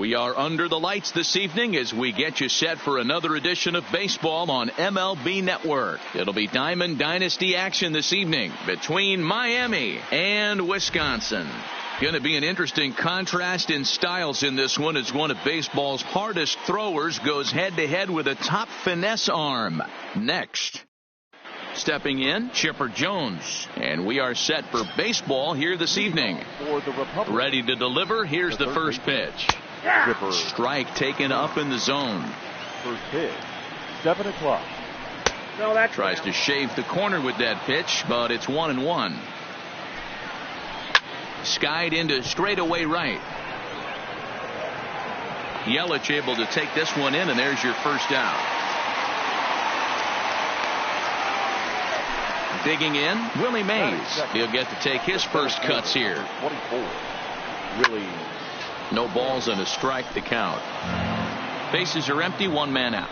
We are under the lights this evening as we get you set for another edition of baseball on MLB Network. It'll be Diamond Dynasty action this evening between Miami and Wisconsin. Going to be an interesting contrast in styles in this one as one of baseball's hardest throwers goes head-to-head with a top finesse arm. Next. Stepping in, Chipper Jones. And we are set for baseball here this evening. Ready to deliver. Here's the first pitch. Strike taken up in the zone. First pitch, 7 o'clock. Tries to shave the corner with that pitch, but it's 1-1. Skied into straightaway right. Yelich able to take this one in, and there's your first out. Digging in, Willie Mays. He'll get to take his first cuts here. 24. Really. No balls and a strike to count. Bases are empty, one man out.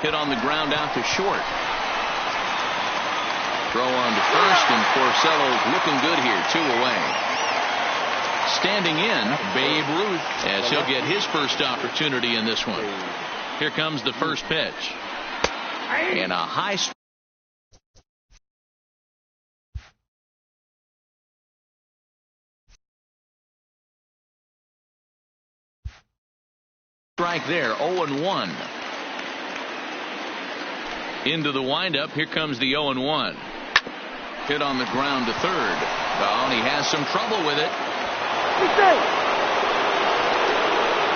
Hit on the ground out to short. Throw on to first, and Porcello's looking good here, 2 away. Standing in, Babe Ruth, as he'll get his first opportunity in this one. Here comes the first pitch. And a high strike there, 0-1. Into the windup, here comes the 0-1. Hit on the ground to third. Oh, and he has some trouble with it.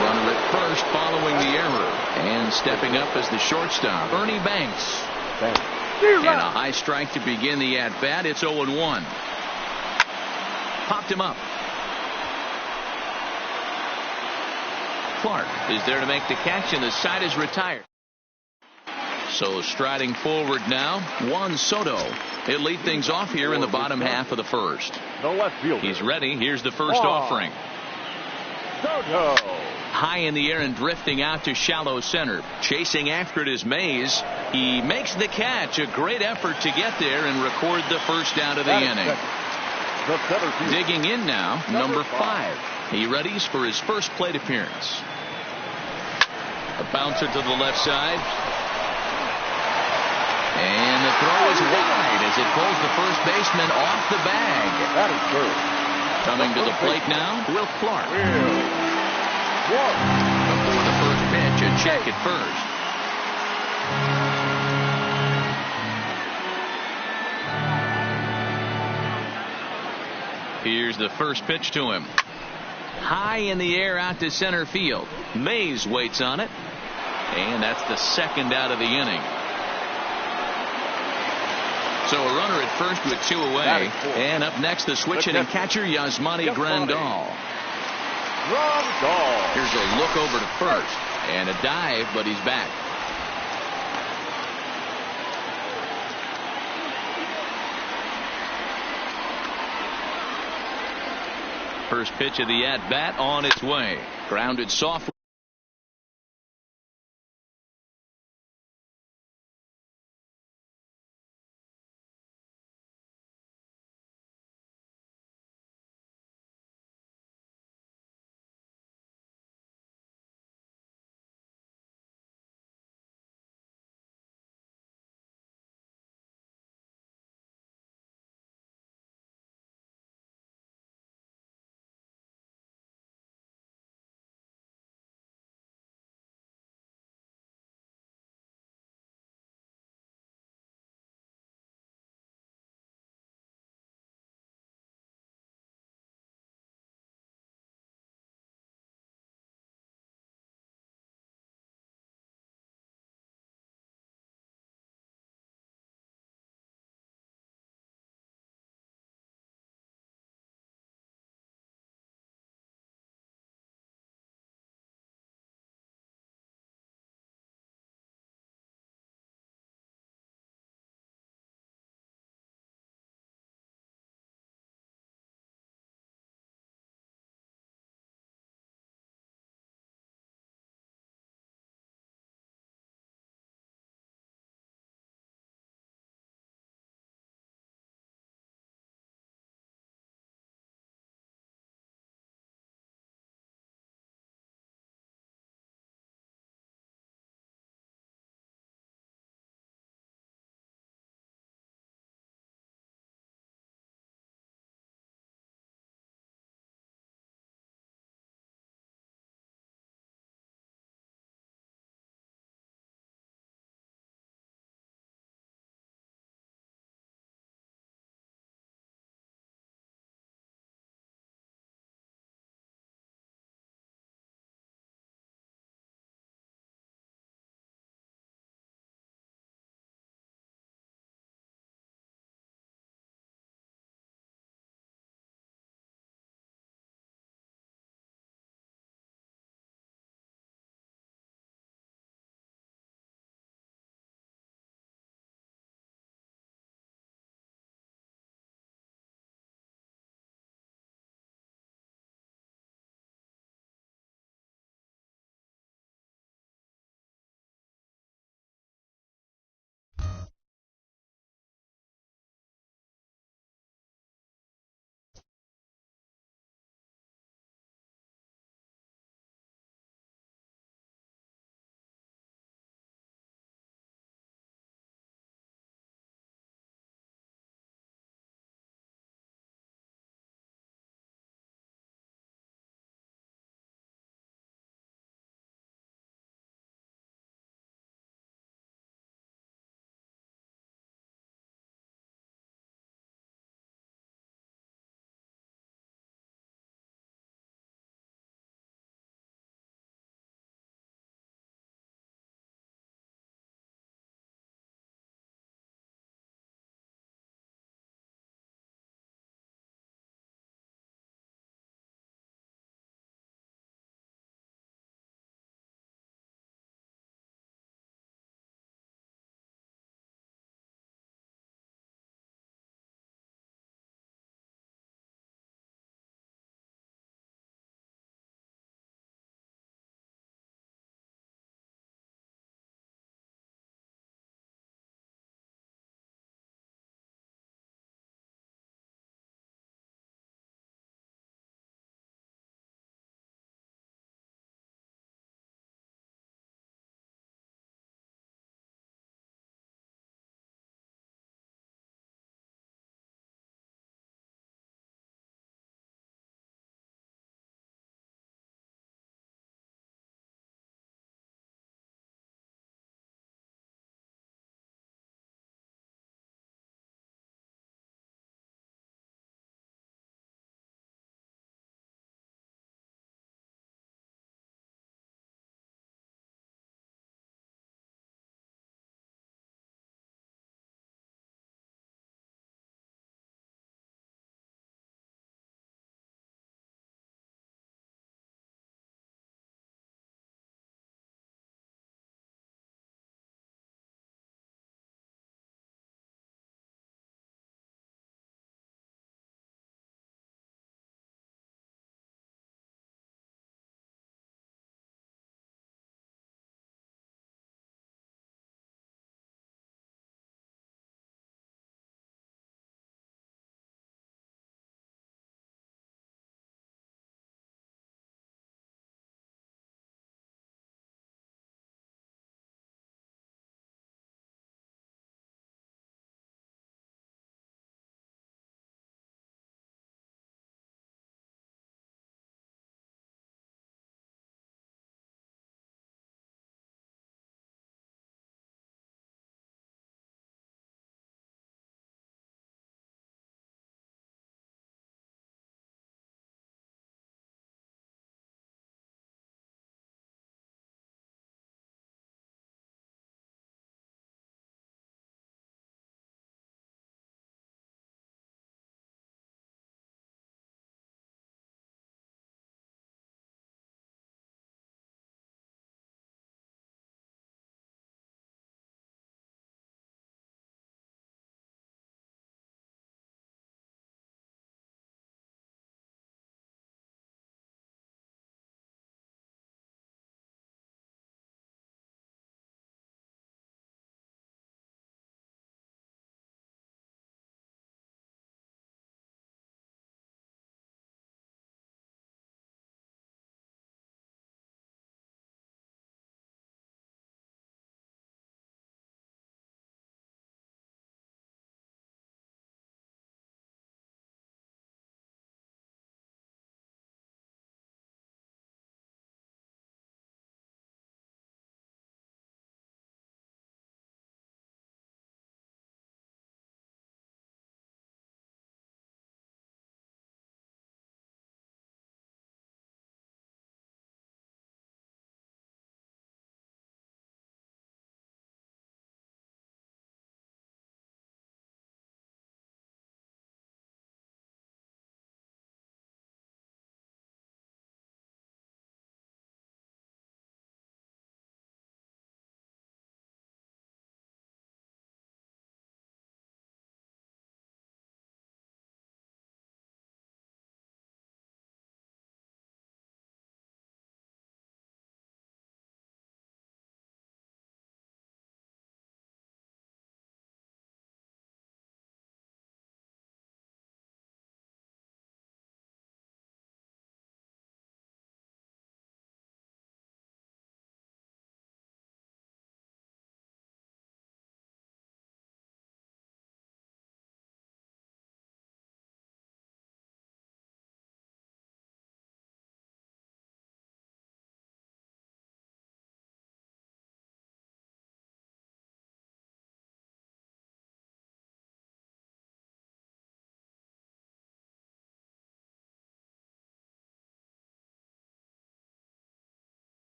Runner at first following the error. And stepping up as the shortstop, Ernie Banks. And a high strike to begin the at-bat. It's 0-1. Popped him up. Clark is there to make the catch, and the side is retired. So striding forward now, Juan Soto. He'll lead things off here in the bottom half of the first. He's ready. Here's the first offering. Soto. High in the air and drifting out to shallow center. Chasing after it is Mays. He makes the catch. A great effort to get there and record the first out of the inning. Digging in now, number 5. He readies for his first plate appearance. A bouncer to the left side. And the throw is wide as it pulls the first baseman off the bag. That is good. Coming to the plate now, Will Clark. Before the first pitch, a check at first. Here's the first pitch to him. High in the air out to center field. Mays waits on it. And that's the second out of the inning. So a runner at first with 2 away. And up next, the switch-hitting catcher, Yasmani Grandal. Here's a look over to first. And a dive, but he's back. First pitch of the at-bat on its way. Grounded softly.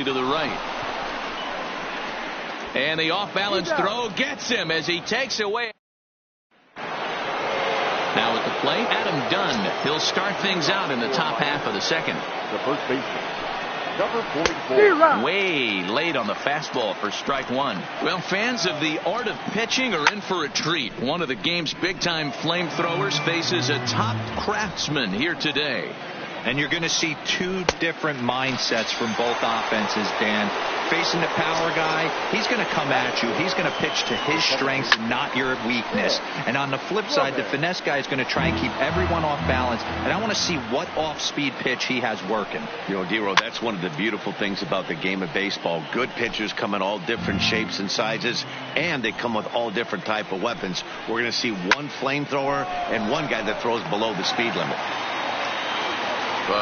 to the right. And the off-balance throw gets him as he takes away. Now at the plate, Adam Dunn. He'll start things out in the top half of the second. The first baseman, number 44. Way late on the fastball for strike one. Well, fans of the art of pitching are in for a treat. One of the game's big-time flamethrowers faces a top craftsman here today. And you're going to see two different mindsets from both offenses, Dan. Facing the power guy, he's going to come at you. He's going to pitch to his strengths and not your weakness. And on the flip side, the finesse guy is going to try and keep everyone off balance. And I want to see what off-speed pitch he has working. You know, Dero, that's one of the beautiful things about the game of baseball. Good pitchers come in all different shapes and sizes, and they come with all different type of weapons. We're going to see one flamethrower and one guy that throws below the speed limit.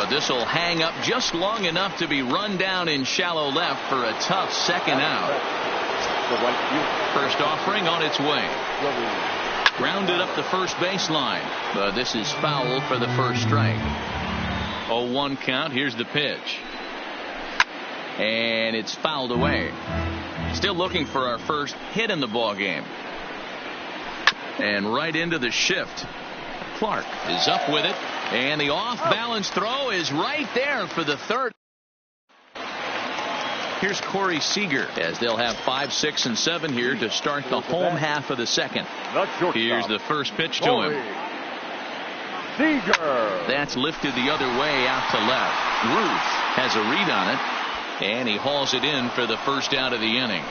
This will hang up just long enough to be run down in shallow left for a tough second out. First offering on its way. Grounded up the first baseline. But this is foul for the first strike. 0-1 count. Here's the pitch. And it's fouled away. Still looking for our first hit in the ball game. And right into the shift. Clark is up with it. And the off-balance throw is right there for the third. Here's Corey Seager as they'll have 5, 6, and 7 here to start the home half of the second. Here's the first pitch to him. Seager. That's lifted the other way out to left. Ruth has a read on it, and he hauls it in for the first out of the inning.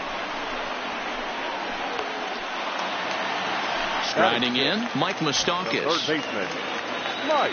Striding in, Mike Moustakas. Third baseman, Mike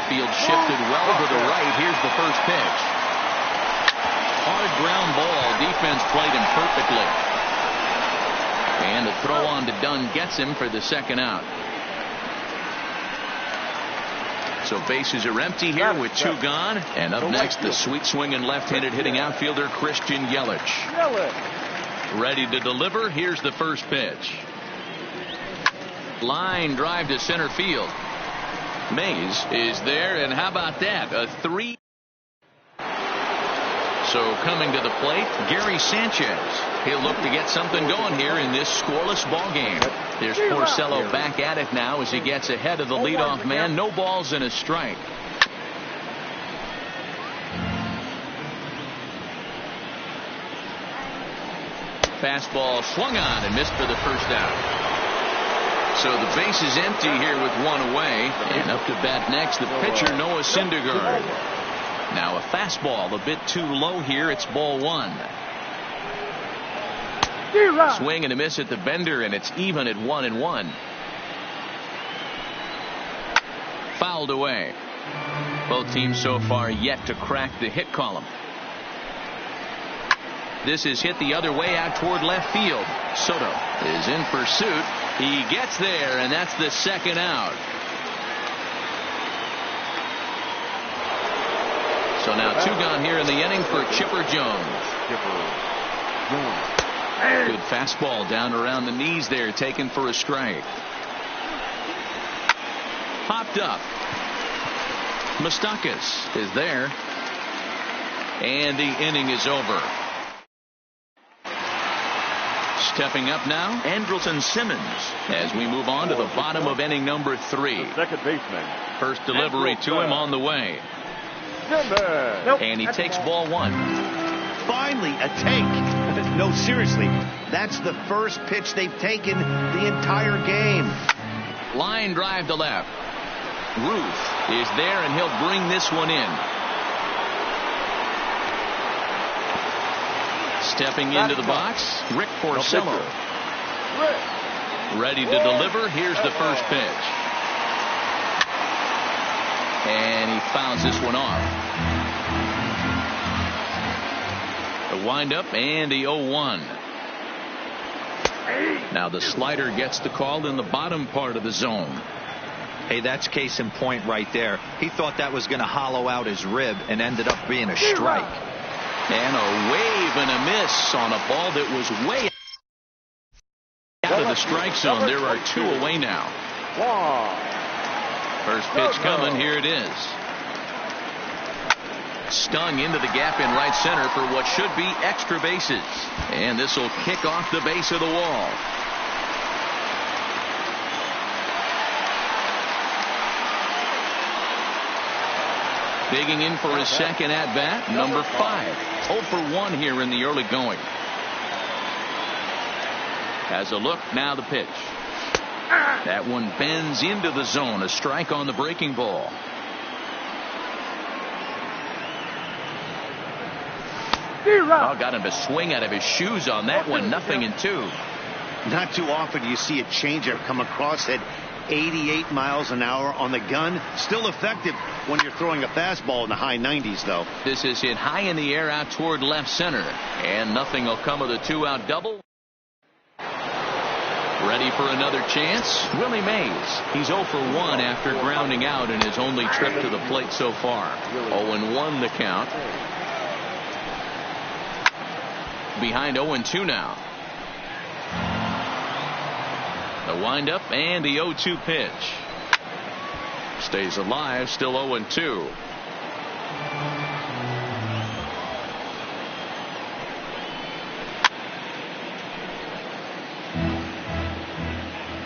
Infield shifted well to the right. Here's the first pitch. Hard ground ball. Defense played him perfectly. And the throw on to Dunn gets him for the second out. So bases are empty here with 2 gone. And up next, the sweet swinging left-handed hitting outfielder Christian Yelich. Ready to deliver. Here's the first pitch. Line drive to center field. Mays is there, and how about that? A 3. So coming to the plate, Gary Sanchez. He'll look to get something going here in this scoreless ball game. There's Porcello back at it now as he gets ahead of the leadoff man. No balls and a strike. Fastball swung on and missed for the first out. So the base is empty here with 1 away. And up to bat next, the pitcher, Noah Syndergaard. Now a fastball a bit too low here. It's ball 1. Swing and a miss at the bender, and it's even at 1-1. Fouled away. Both teams so far yet to crack the hit column. This is hit the other way out toward left field. Soto is in pursuit. He gets there, and that's the second out. So now 2 gone here in the inning for Chipper Jones. Good fastball down around the knees there, taken for a strike. Popped up. Moustakas is there. And the inning is over. Stepping up now, Andrelton Simmons, as we move on to the bottom of inning number 3. Second baseman. First delivery to him on the way. And he takes ball 1. Finally, a take. No, seriously, that's the first pitch they've taken the entire game. Line drive to left. Ruth is there, and he'll bring this one in. Stepping into the box, Rick Porcello. Ready to deliver. Here's the first pitch. And he fouls this one off. The windup and the 0-1. Now the slider gets the call in the bottom part of the zone. Hey, that's case in point right there. He thought that was going to hollow out his rib and ended up being a strike. And a wave and a miss on a ball that was way out of the strike zone. There are 2 away now. First pitch coming. Here it is. Stung into the gap in right center for what should be extra bases. And this will kick off the base of the wall. Digging in for his second at bat, number 5. 0 for 1 here in the early going. Has a look, now the pitch. That one bends into the zone. A strike on the breaking ball. Oh, got him to swing out of his shoes on that one. 0-2. Not too often do you see a changeup come across at 88 miles an hour on the gun. Still effective when you're throwing a fastball in the high 90s, though. This is hit high in the air out toward left center. And nothing will come of the 2-out double. Ready for another chance? Willie Mays. He's 0 for 1 after grounding out in his only trip to the plate so far. 0-1 the count. Behind 0-2 now. The windup and the 0-2 pitch. Stays alive, still 0-2.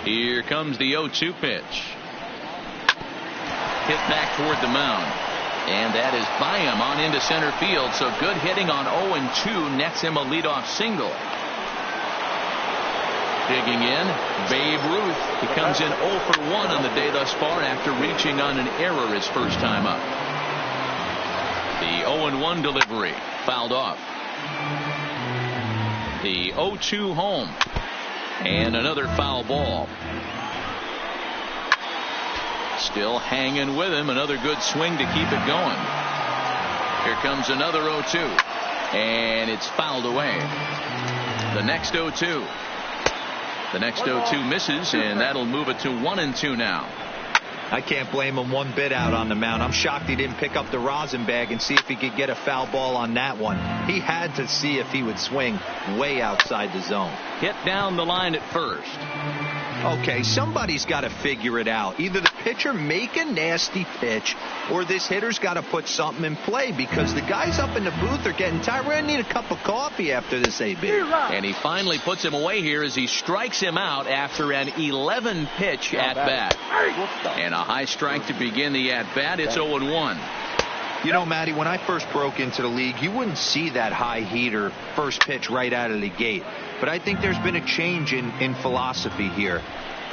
Here comes the 0-2 pitch. Hit back toward the mound. And that is by him on into center field. So good hitting on 0-2 nets him a leadoff single. Digging in, Babe Ruth. He comes in 0 for 1 on the day thus far after reaching on an error his first time up. The 0-1 delivery fouled off. The 0-2 home. And another foul ball. Still hanging with him. Another good swing to keep it going. Here comes another 0-2. And it's fouled away. The next 0-2. The next 0-2 misses, and that'll move it to 1-2 now. I can't blame him one bit out on the mound. I'm shocked he didn't pick up the rosin bag and see if he could get a foul ball on that one. He had to see if he would swing way outside the zone. Hit down the line at first. Okay, somebody's got to figure it out. Either the pitcher make a nasty pitch or this hitter's got to put something in play, because the guys up in the booth are getting tired. We're going to need a cup of coffee after this, AB. And he finally puts him away here as he strikes him out after an 11-pitch at-bat. And a high strike to begin the at-bat. It's 0-1. You know, Matty, when I first broke into the league, you wouldn't see that high heater first pitch right out of the gate. But I think there's been a change in philosophy here.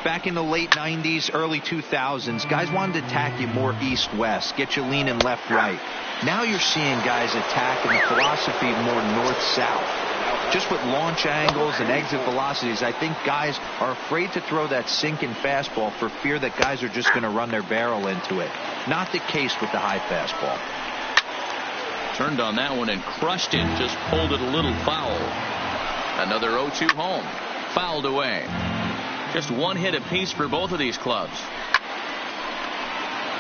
Back in the late 90s, early 2000s, guys wanted to attack you more east-west, get you leaning left-right. Now you're seeing guys attacking the philosophy more north-south. Just with launch angles and exit velocities, I think guys are afraid to throw that sinking fastball for fear that guys are just going to run their barrel into it. Not the case with the high fastball. Turned on that one and crushed it. Just pulled it a little foul. Another 0-2 home. Fouled away. Just one hit apiece for both of these clubs.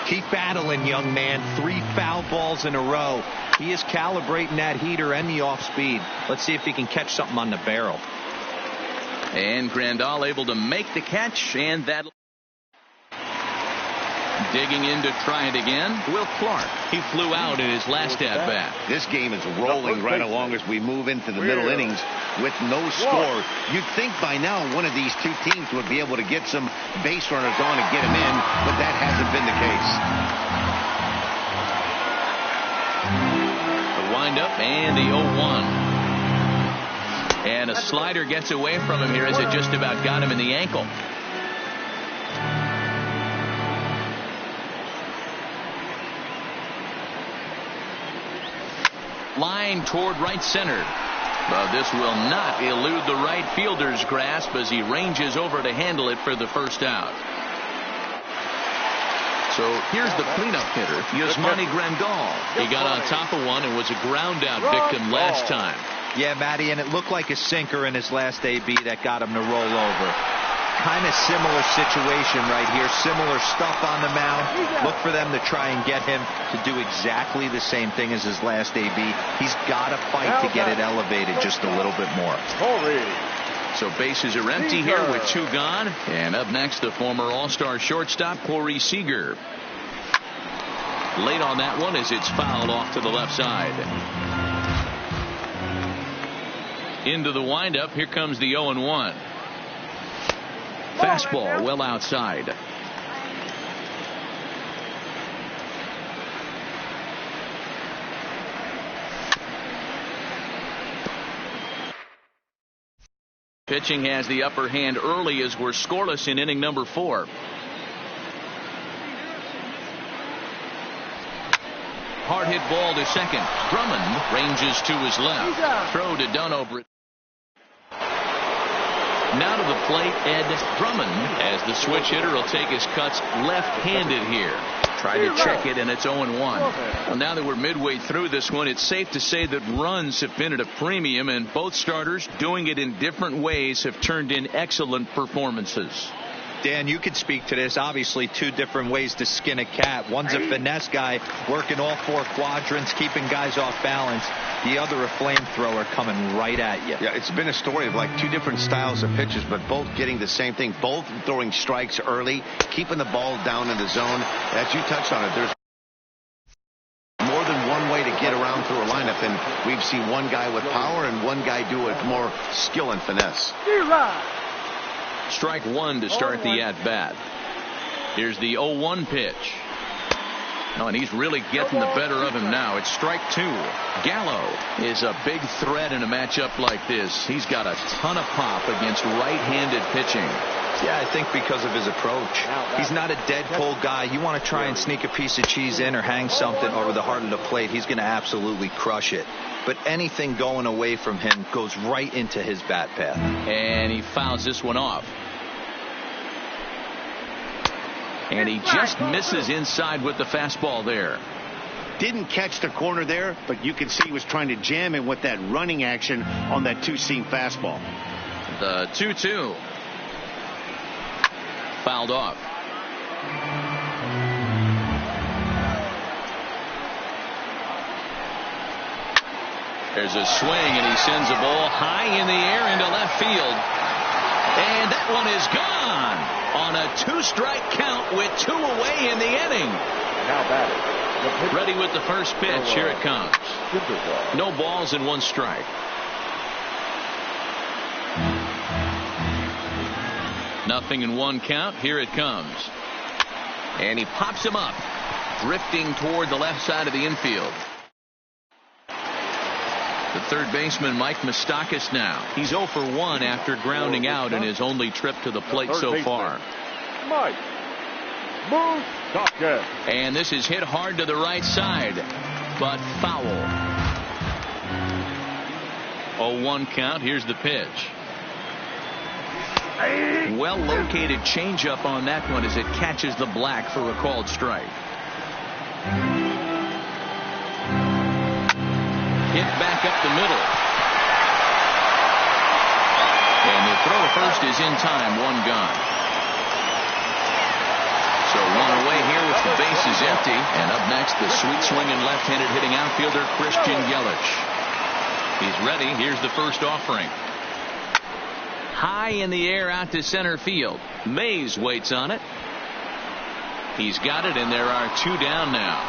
Keep battling, young man. 3 foul balls in a row. He is calibrating that heater and the off speed. Let's see if he can catch something on the barrel. And Grandal able to make the catch, and that digging in to try it again. Will Clark. He flew out in his last at bat. This game is rolling right along as we move into the middle innings with no score. You'd think by now one of these two teams would be able to get some base runners on and get them in, but that hasn't been the case. The windup and the 0-1. And a slider gets away from him here as it just about got him in the ankle. Line toward right center. But this will not elude the right fielder's grasp as he ranges over to handle it for the first out. So here's the cleanup hitter, Yasmani Grandal. He got on top of one and was a ground out victim last time. Yeah, Matty, and it looked like a sinker in his last AB that got him to roll over. Kind of similar situation right here. Similar stuff on the mound. Look for them to try and get him to do exactly the same thing as his last AB. He's got to fight to get it elevated just a little bit more. So bases are empty here with 2 gone. And up next, the former All-Star shortstop, Corey Seager. Late on that one as it's fouled off to the left side. Into the windup. Here comes the 0-1. Fastball well outside. Pitching has the upper hand early as we're scoreless in inning number 4. Hard hit ball to second. Drummond ranges to his left. Throw to Dunover. Now to the plate, Ed Drummond, as the switch hitter will take his cuts left-handed here. Try to check it, and it's 0-1. Well, now that we're midway through this one, it's safe to say that runs have been at a premium, and both starters, doing it in different ways, have turned in excellent performances. Dan, you could speak to this. Obviously, 2 different ways to skin a cat. One's a finesse guy, working all 4 quadrants, keeping guys off balance. The other, a flamethrower coming right at you. Yeah, it's been a story of like 2 different styles of pitches, but both getting the same thing. Both throwing strikes early, keeping the ball down in the zone. As you touched on it, there's more than one way to get around through a lineup, and we've seen one guy with power and one guy do it with more skill and finesse. Strike 1 to start the at-bat. Here's the 0-1 pitch. Oh, and he's really getting the better of him now. It's strike 2. Gallo is a big threat in a matchup like this. He's got a ton of pop against right-handed pitching. Yeah, I think because of his approach. He's not a dead cold guy. You want to try and sneak a piece of cheese in or hang something over the heart of the plate, he's going to absolutely crush it. But anything going away from him goes right into his bat path. And he fouls this one off. And he just misses inside with the fastball there. Didn't catch the corner there, but you can see he was trying to jam him with that running action on that two-seam fastball. The 2-2. Fouled off. There's a swing, and he sends a ball high in the air into left field. And that one is gone on a 2-strike count with 2 away in the inning. Now batting. Ready with the first pitch. Here it comes. No balls and 1 strike. Nothing in 1 count. Here it comes. And he pops him up, drifting toward the left side of the infield. The third baseman, Mike Moustakas, now. He's 0 for 1 after grounding out in his only trip to the plate so far. Mike Moustakas. And this is hit hard to the right side, but foul. 0-1 count. Here's the pitch. Well located changeup on that one as it catches the black for a called strike. Hit back up the middle. And the throw to first is in time. 1 gone. So 1 away here with the bases empty. And up next, the sweet swinging left-handed hitting outfielder Christian Yelich. He's ready. Here's the first offering. High in the air out to center field. Mays waits on it. He's got it, and there are 2 down now.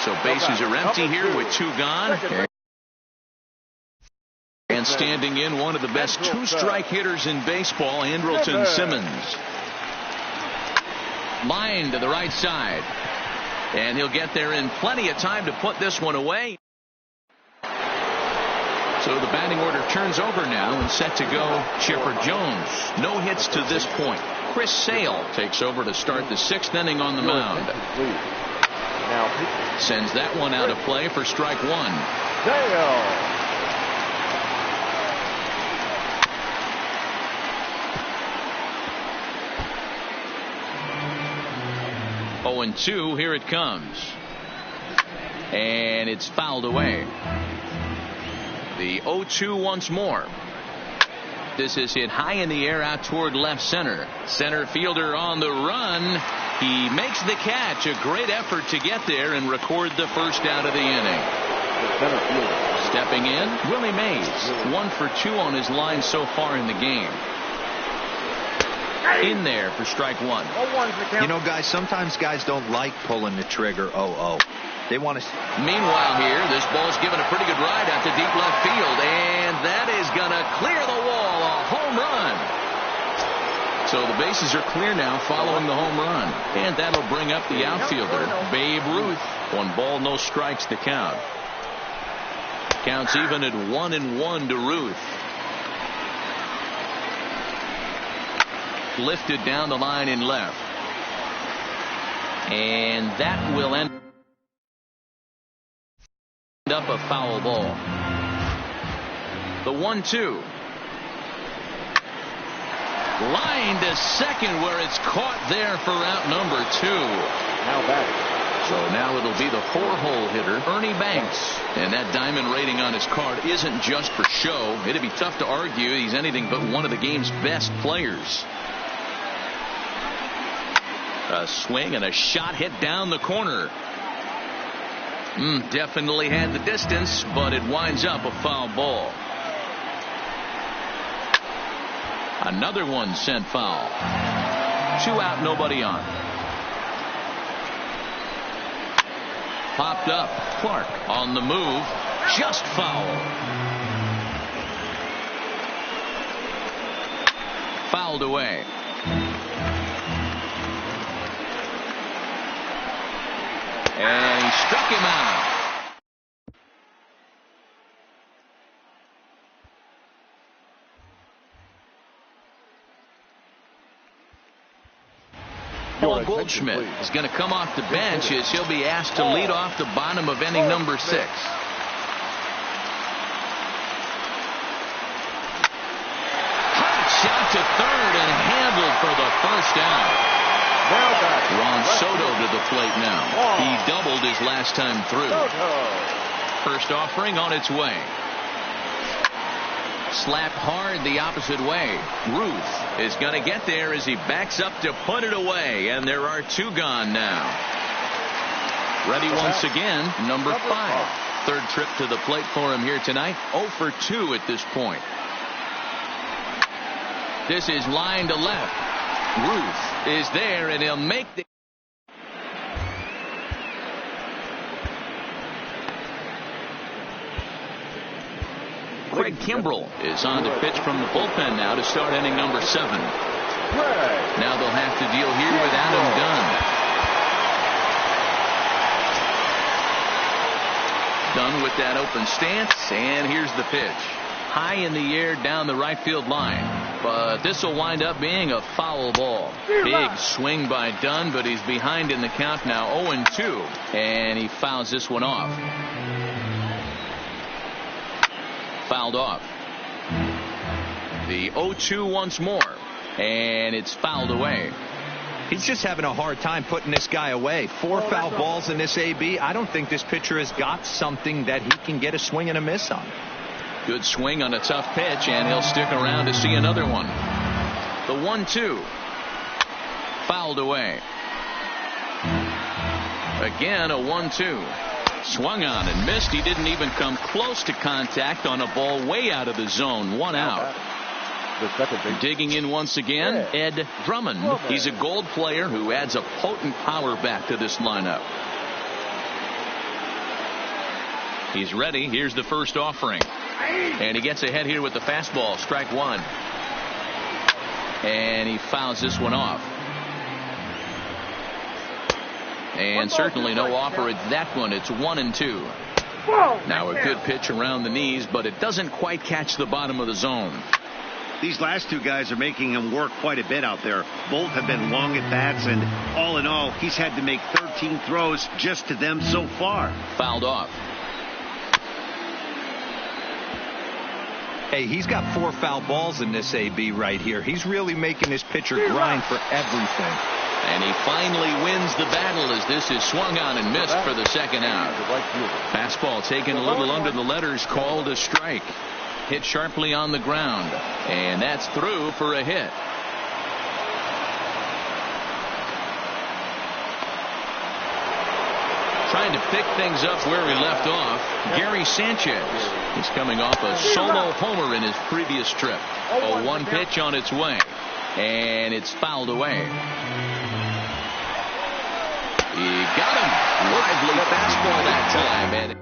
So bases are empty here with 2 gone. And standing in, one of the best 2-strike hitters in baseball, Andrelton Simmons. Line to the right side. And he'll get there in plenty of time to put this one away. So the batting order turns over now and set to go Chipper Jones. No hits to this point. Chris Sale takes over to start the 6th inning on the mound. Sends that one out of play for strike 1. Sale. 0-2. Here it comes. And it's fouled away. The 0-2 once more. This is hit high in the air out toward left center. Center fielder on the run. He makes the catch. A great effort to get there and record the first out of the inning. Stepping in, Willie Mays. 1 for 2 on his line so far in the game. In there for strike 1. You know, guys, sometimes guys don't like pulling the trigger 0-0. They want to. Meanwhile here, this ball's given a pretty good ride out to deep left field, and that is going to clear the wall. A home run. So the bases are clear now following the home run, and that'll bring up the outfielder, Babe Ruth. 1 ball, no strikes to count. Counts even at 1-1 to Ruth. Lifted down the line in left, and that will end up a foul ball. The 1-2. Line to second where it's caught there for out number 2. Now batting. So now it'll be the 4-hole hitter, Ernie Banks. And that diamond rating on his card isn't just for show. It'd be tough to argue he's anything but one of the game's best players. A swing and a shot hit down the corner. Definitely had the distance, but it winds up a foul ball. Another one sent foul. 2 out, nobody on. Popped up. Clark on the move. Just foul. Fouled away. And he struck him out. Paul Goldschmidt is going to come off the bench as he'll be asked to lead off the bottom of inning number 6. Hot shot to third and hand first down. Now back. Juan Soto to the plate now. He doubled his last time through. First offering on its way. Slapped hard the opposite way. Ruth is going to get there as he backs up to put it away. And there are 2 gone now. Ready once again, number 5. Third trip to the plate for him here tonight. 0 for 2 at this point. This is line to left. Ruth is there, and he'll make the... Craig Kimbrell is on to pitch from the bullpen now to start inning number 7. Now they'll have to deal here with Adam Dunn. Dunn with that open stance, and here's the pitch. High in the air down the right field line, but this will wind up being a foul ball. Big swing by Dunn, but he's behind in the count now, 0-2, and he fouls this one off. Fouled off. The 0-2 once more, and it's fouled away. He's just having a hard time putting this guy away. 4 foul balls in this AB. I don't think this pitcher has got something that he can get a swing and a miss on. Good swing on a tough pitch, and he'll stick around to see another one. The 1-2. Fouled away. Again, a 1-2. Swung on and missed. He didn't even come close to contact on a ball way out of the zone. 1 out. Digging in once again, Ed Drummond. He's a Gold player who adds a potent power back to this lineup. He's ready. Here's the first offering. And he gets ahead here with the fastball. Strike 1. And he fouls this one off. And certainly no offer at that one. It's 1-2. Now a good pitch around the knees, but it doesn't quite catch the bottom of the zone. These last 2 guys are making him work quite a bit out there. Both have been long at bats, and all in all, he's had to make 13 throws just to them so far. Fouled off. Hey, he's got 4 foul balls in this AB right here. He's really making this pitcher grind for everything. And he finally wins the battle as this is swung on and missed for the second out. Fastball taken a little under the letters, called a strike. Hit sharply on the ground, and that's through for a hit. Trying to pick things up where he left off, Gary Sanchez. He's coming off a solo homer in his previous trip. A 1 pitch on its way, and it's fouled away. He got him. Lively fastball that time. And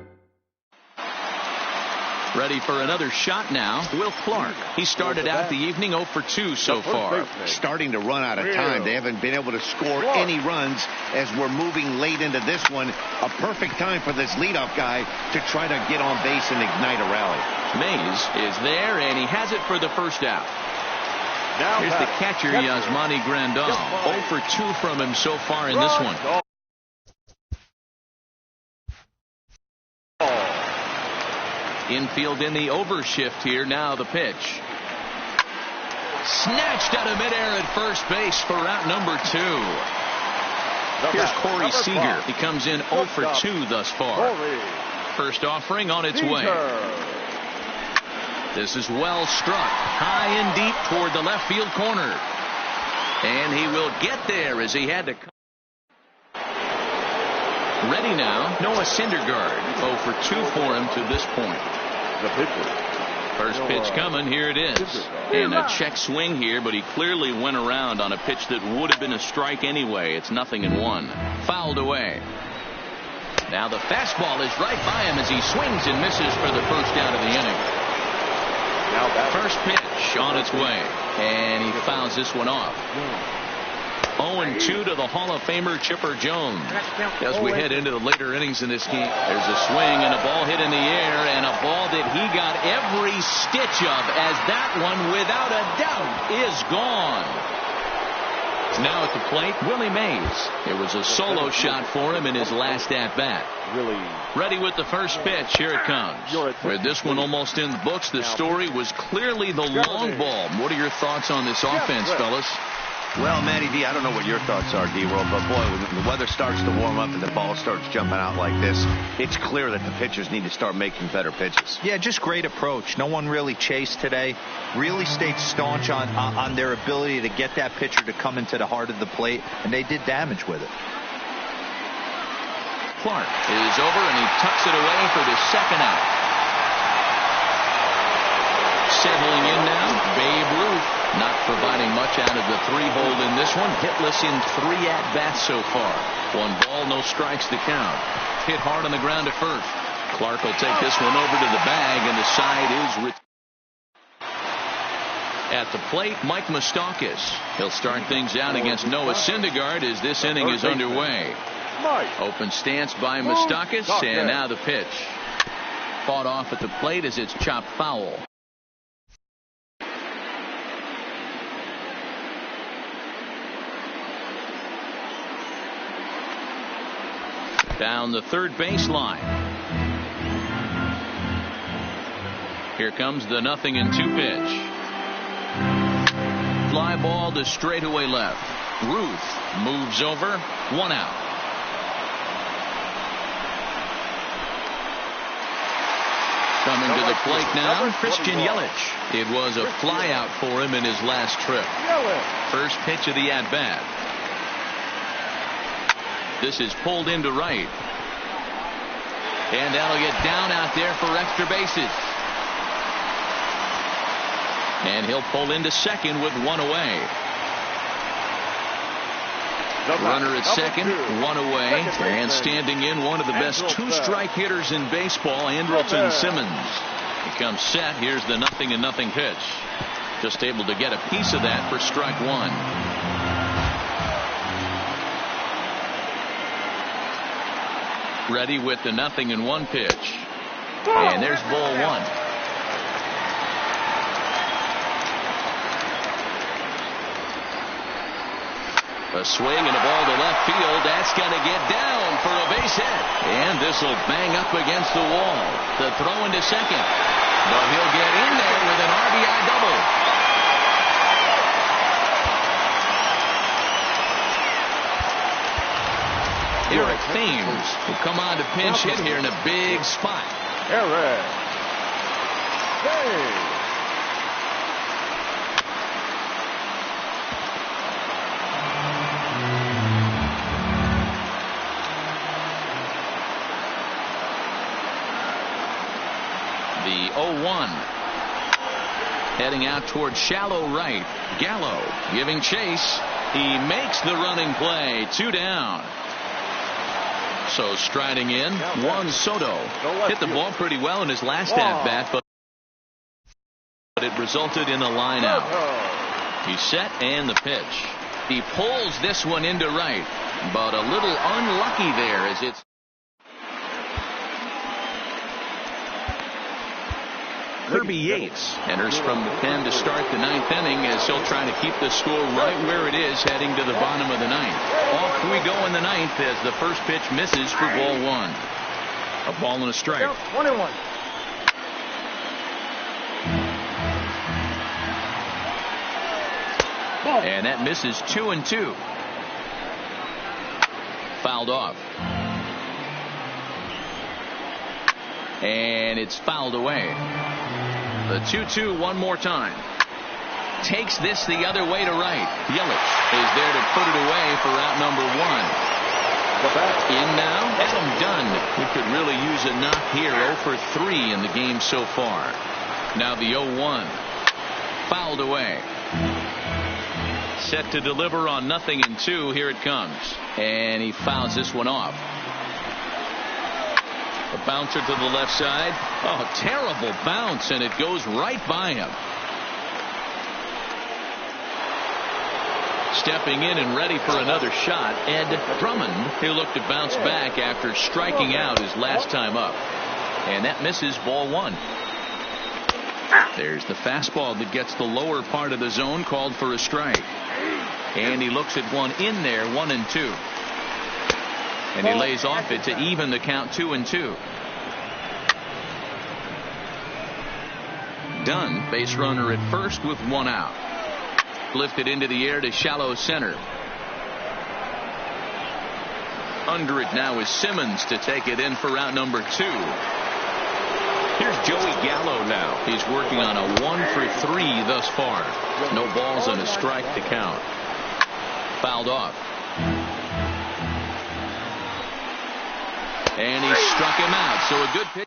ready for another shot now. Will Clark. He started out the evening 0 for 2 so far. Starting to run out of time. They haven't been able to score any runs as we're moving late into this one. A perfect time for this leadoff guy to try to get on base and ignite a rally. Mays is there, and he has it for the first out. Here's the catcher, Yasmani Grandal. 0 for 2 from him so far in this one. Infield in the overshift here. Now the pitch. Snatched out of midair at first base for route number 2. Here's Corey Seager. He comes in 0 for 2 thus far. First offering on its way. This is well struck. High and deep toward the left field corner. And he will get there as he had to come. Ready now, Noah Syndergaard. 0 for 2 for him to this point. First pitch coming. Here it is. And a check swing here, but he clearly went around on a pitch that would have been a strike anyway. It's 0-1. Fouled away. Now the fastball is right by him as he swings and misses for the first out of the inning. First pitch on its way. And he fouls this one off. 0-2 to the Hall of Famer Chipper Jones. As we head into the later innings in this game, there's a swing and a ball hit in the air, and a ball that he got every stitch of, as that one, without a doubt, is gone. Now at the plate, Willie Mays. It was a solo shot for him in his last at-bat. Ready with the first pitch. Here it comes. With this one almost in the books, the story was clearly the long ball. What are your thoughts on this offense, fellas? Well, Matty D, I don't know what your thoughts are, D-World, but boy, when the weather starts to warm up and the ball starts jumping out like this, it's clear that the pitchers need to start making better pitches. Yeah, just great approach. No one really chased today. Really stayed staunch on their ability to get that pitcher to come into the heart of the plate, and they did damage with it. Clark is over, and he tucks it away for the second out. Settling in now, Babe Ruth, not providing much out of the 3-hole in this one. Hitless in 3 at-bats so far. 1 ball, no strikes to count. Hit hard on the ground at first. Clark will take this one over to the bag, and the side is at the plate, Mike Moustakas. He'll start things out against Noah Syndergaard as this inning is underway. Open stance by Moustakas, and now the pitch. Fought off at the plate as it's chopped foul. Down the third baseline. Here comes the 0-2 pitch. Fly ball to straightaway left. Ruth moves over. 1 out. Coming to the plate now, Christian Yelich. It was a fly out for him in his last trip. First pitch of the at-bat. This is pulled into right. And that'll get down out there for extra bases. And he'll pull into second with 1 away. Runner at second, 1 away. And standing in, one of the best 2-strike hitters in baseball, Andrelton Simmons. He comes set. Here's the 0-0 pitch. Just able to get a piece of that for strike 1. Ready with the 0-1 pitch. And there's ball 1. A swing and a ball to left field. That's going to get down for a base hit. And this will bang up against the wall. The throw into second. But he'll get in there with an RBI double. Eric Thames will come on to pinch hit here in a big spot. Eric Thames. The 0-1. Heading out towards shallow right. Gallo giving chase. He makes the running play. 2 down. So striding in, Juan Soto hit the ball pretty well in his last at-bat, but it resulted in a line out. He's set and the pitch. He pulls this one into right, but a little unlucky there as it's Kirby Yates enters from the pen to start the 9th inning as he'll try to keep the score right where it is heading to the bottom of the 9th. Off we go in the 9th as the first pitch misses for ball 1. A ball and a strike. 21. And that misses 2-2. Fouled off. And it's fouled away. The 2-2 one more time. Takes this the other way to right. Yelich is there to put it away for out number 1. In now, Adam Dunn. We could really use a knock here. 0 for 3 in the game so far. Now the 0-1. Fouled away. Set to deliver on 0-2. Here it comes. And he fouls this one off. A bouncer to the left side. Oh, terrible bounce, and it goes right by him. Stepping in and ready for another shot, Ed Drummond, who looked to bounce back after striking out his last time up. And that misses ball 1. There's the fastball that gets the lower part of the zone, called for a strike. And he looks at one in there, 1-2. And he lays off it to even the count 2-2. Dunn, base runner at first with 1 out. Lifted into the air to shallow center. Under it now is Simmons to take it in for out number 2. Here's Joey Gallo now. He's working on a 1-for-3 thus far. No balls and a strike to count. Fouled off. And he struck him out. So a good pitch.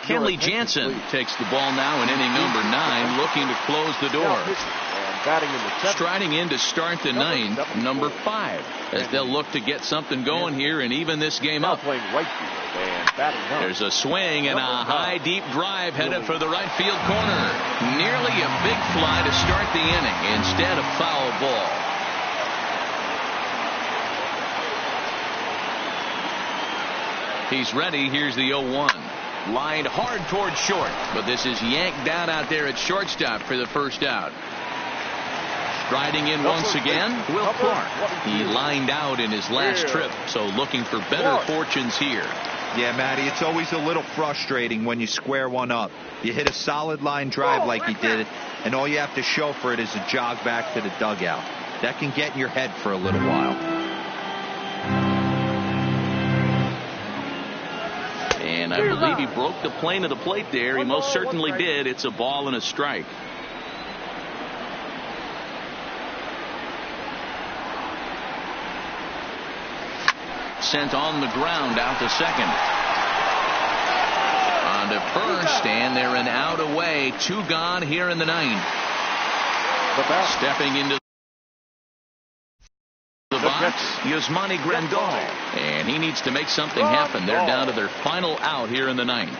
Kenley Jansen takes the ball now in inning number 9, looking to close the door. Striding in to start the 9th, number 5, as they'll look to get something going here and even this game up. There's a swing and a high deep drive headed for the right field corner. Nearly a big fly to start the inning. Instead, a foul ball. He's ready. Here's the 0-1. Lined hard toward short, but this is yanked down out there at shortstop for the first out. Striding in once again, Will Clark. He lined out in his last trip, so looking for better fortunes here. Yeah, Matty, it's always a little frustrating when you square one up. You hit a solid line drive like he did, and all you have to show for it is a jog back to the dugout. That can get in your head for a little while. And I believe he broke the plane of the plate there. He most certainly did. It's a ball and a strike. Sent on the ground out to second. On to first, and they're an out away. 2 gone here in the 9th. Stepping into the box, Yasmani Grandal. And he needs to make something happen. They're down to their final out here in the 9th.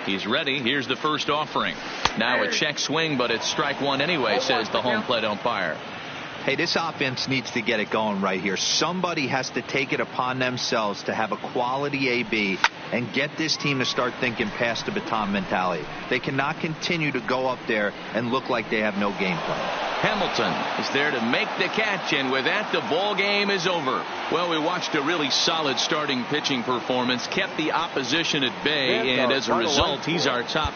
He's ready. Here's the first offering. Now a check swing, but it's strike 1 anyway, says the home plate umpire. Hey, this offense needs to get it going right here. Somebody has to take it upon themselves to have a quality AB and get this team to start thinking past the baton mentality. They cannot continue to go up there and look like they have no game plan. Hamilton is there to make the catch, and with that, the ball game is over. Well, we watched a really solid starting pitching performance, kept the opposition at bay, and as a result, he's our top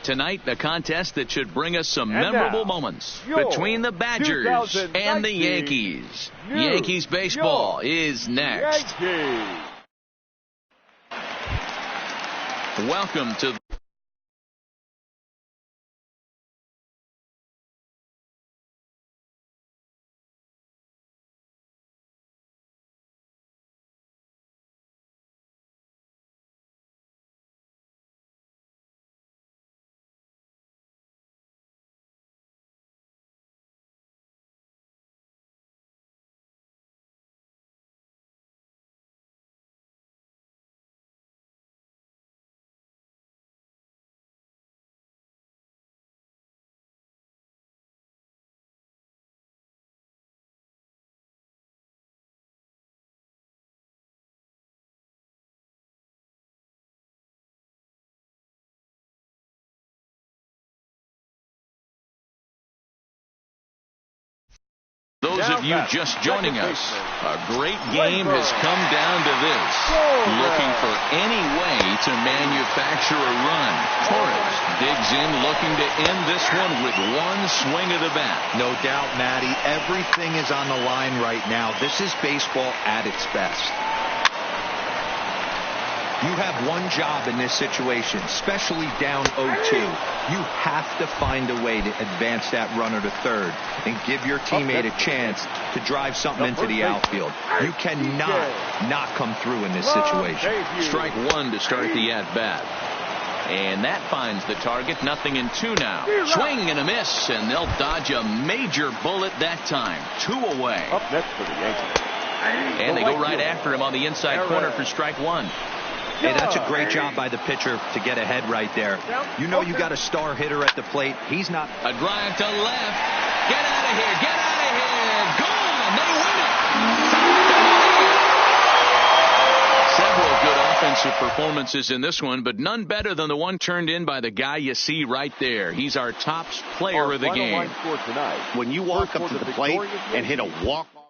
Tonight, a contest that should bring us some And memorable now, moments your between the Badgers and the Yankees. Yankees baseball is next. Yankees. Welcome to those of you just joining us. A great game has come down to this. Looking for any way to manufacture a run. Torres digs in, looking to end this one with one swing of the bat. No doubt, Matty. Everything is on the line right now. This is baseball at its best. You have one job in this situation, especially down 0-2. You have to find a way to advance that runner to third and give your teammate a chance to drive something into the outfield. You cannot not come through in this situation. Strike one to start the at-bat. And that finds the target. 0-2 now. Swing and a miss, and they'll dodge a major bullet that time. 2 away. Up next for the Yankees. And they go right after him on the inside corner for strike one. Hey, that's a great job by the pitcher to get ahead right there. You know you got a star hitter at the plate. He's not. A drive to left. Get out of here. Get out of here. Gone. They win it. Several good offensive performances in this one, but none better than the one turned in by the guy you see right there. He's our top player of the game. When you walk up to the plate and hit a walk-off.